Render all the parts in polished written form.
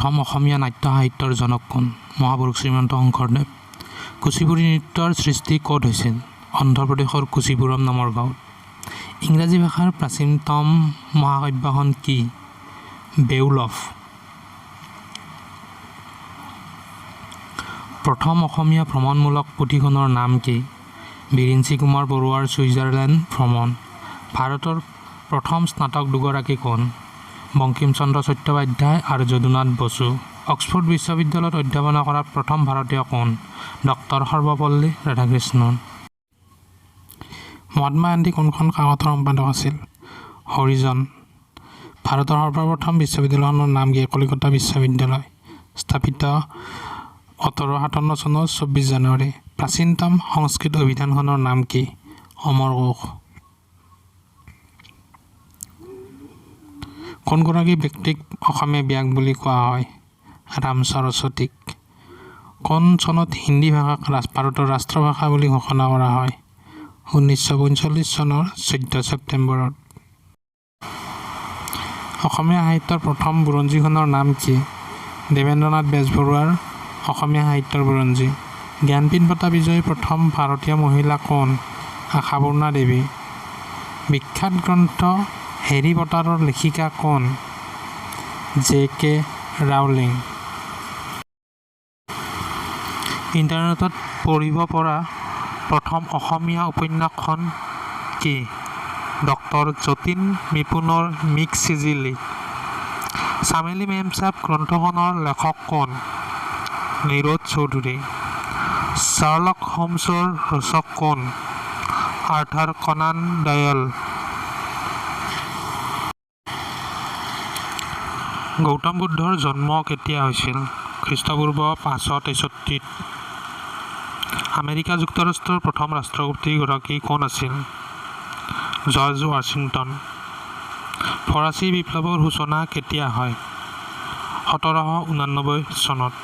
প্ৰথম অসমীয়া নাট্য সাহিত্যৰ জনক কোন? মহাপুৰুষ শ্ৰীমন্ত শংকৰদেৱ। কুচিপুড়ি নৃত্যৰ সৃষ্টি ক'ত হৈছিল? অন্ধ্ৰপ্ৰদেশৰ কুচিপুৰম নামৰ গাঁৱত। ইংৰাজী ভাষাৰ প্ৰাচীনতম মহাকাব্যখন কি? বেওলফ। প্ৰথম অসমীয়া ভ্ৰমণমূলক পুথিখনৰ নাম কি? বিৰিঞ্চি কুমাৰ বৰুৱাৰ ছুইজাৰলেণ্ড ভ্ৰমণ। ভাৰতৰ প্ৰথম স্নাতক দুগৰাকী কোন? বংকিম চন্দ্ৰ চট্টোপাধ্যায় আৰু যদুনাথ বসু। অক্সফোৰ্ড বিশ্ববিদ্যালয়ত অধ্যাপনা কৰা প্ৰথম ভাৰতীয় কোন? ডক্টৰ সৰ্বপল্লী ৰাধাকৃষ্ণন। মহাত্মা গান্ধী কোনখন কাকতৰ সম্পাদক আছিল? হৰিজন। ভাৰতৰ সৰ্বপ্ৰথম বিশ্ববিদ্যালয়খনৰ নাম কি? কলিকতা বিশ্ববিদ্যালয়। স্থাপিত 1857 চনৰ 24 জানুৱাৰী। প্ৰাচীনতম সংস্কৃত অভিধানখনৰ নাম কি? অমৰকোষ। কোনগৰাকী ব্যক্তিক অসমীয়া ব্যাস বুলি কোৱা হয়? ৰাম সৰস্বতীক। কোন চনত হিন্দী ভাষাক ভাৰতৰ ৰাষ্ট্ৰভাষা বুলি ঘোষণা কৰা হয়? 1945 চনৰ 14 ছেপ্টেম্বৰত। অসমীয়া সাহিত্যৰ প্ৰথম বুৰঞ্জীখনৰ নাম কি? দেৱেন্দ্ৰনাথ বেজবৰুৱাৰ অসমীয়া সাহিত্যৰ বুৰঞ্জী। জ্ঞানপীঠ বঁটা বিজয়ী প্ৰথম ভাৰতীয় মহিলা কোন? আশাপূৰ্ণা দেৱী। বিখ্যাত গ্ৰন্থ হেৰী পটাৰৰ লেখিকা কোন? J.K. ৰাউলিং। ইণ্টাৰনেটত পঢ়িব পৰা প্ৰথম অসমীয়া উপন্যাসখন কি? ডক্টৰ যতীন নিপুণৰ মিক্সিজিলি। চামেলি মেমচাহাব গ্ৰন্থখনৰ লেখক কোন? নিৰোধ চৌধুৰী। শ্বাৰ্লক হোমছৰ ৰচক কোন? Arthur Conan Doyle. গৌতম বুদ্ধৰ জন্ম কেতিয়া হৈছিল? খ্ৰীষ্টপূৰ্ব 563। আমেৰিকা যুক্তৰাষ্ট্ৰৰ প্ৰথম ৰাষ্ট্ৰপতিগৰাকী কোন আছিল? George Washington. ফৰাচী বিপ্লৱৰ সূচনা কেতিয়া হয়? 1789 চনত।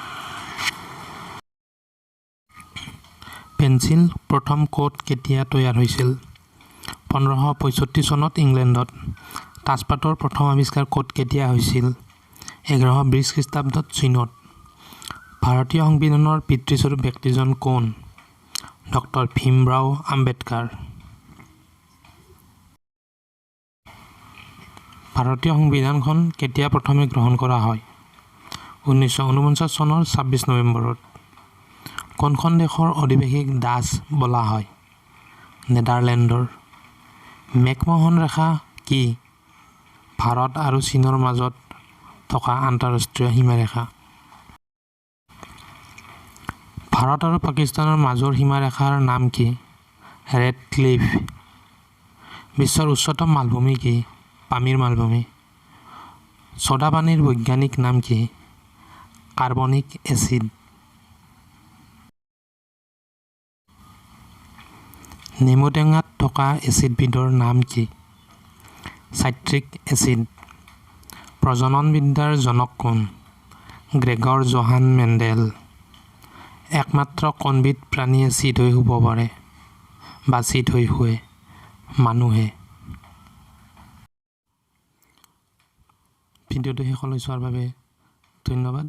পেন্সিল প্ৰথম ক'ত কেতিয়া তৈয়াৰ হৈছিল? 1565 চনত ইংলেণ্ডত। তাজপাতৰ প্ৰথম আৱিষ্কাৰ ক'ত কেতিয়া হৈছিল? 1120 খ্ৰীষ্টাব্দত চীনত। ভাৰতীয় সংবিধানৰ পিতৃস্বৰূপ ব্যক্তিজন কোন? ডক্টৰ ভীমৰাও আম্বেদকাৰ। ভাৰতীয় সংবিধানখন কেতিয়া প্ৰথমে গ্ৰহণ কৰা হয়? 1949 চনৰ 26 নৱেম্বৰত। কোনখন দেশৰ অধিবাসীক ডাচ বোলা হয়? নেদাৰলেণ্ডৰ। মেকমোহন ৰেখা কি? ভাৰত আৰু চীনৰ মাজত থকা আন্তঃৰাষ্ট্ৰীয় সীমাৰেখা। ভাৰত আৰু পাকিস্তানৰ মাজৰ সীমাৰেখাৰ নাম কি? Red cliff. বিশ্বৰ উচ্চতম মালভূমি কি? পামিৰ মালভূমি। ছ'ডা পানীৰ বৈজ্ঞানিক নাম কি? Carbonic acid. নেমু টেঙাত থকা এচিডবিধৰ নাম কি? Citric acid. প্ৰজননবিদ্যাৰ জনক কোন? Gregor Johann Mendel. একমাত্ৰ কোনবিধ প্ৰাণীয়ে চিত হৈ শুব পাৰে বা চিত হৈ শুৱে? মানুহে। ভিডিঅ'টো শেষলৈ চোৱাৰ বাবে ধন্যবাদ।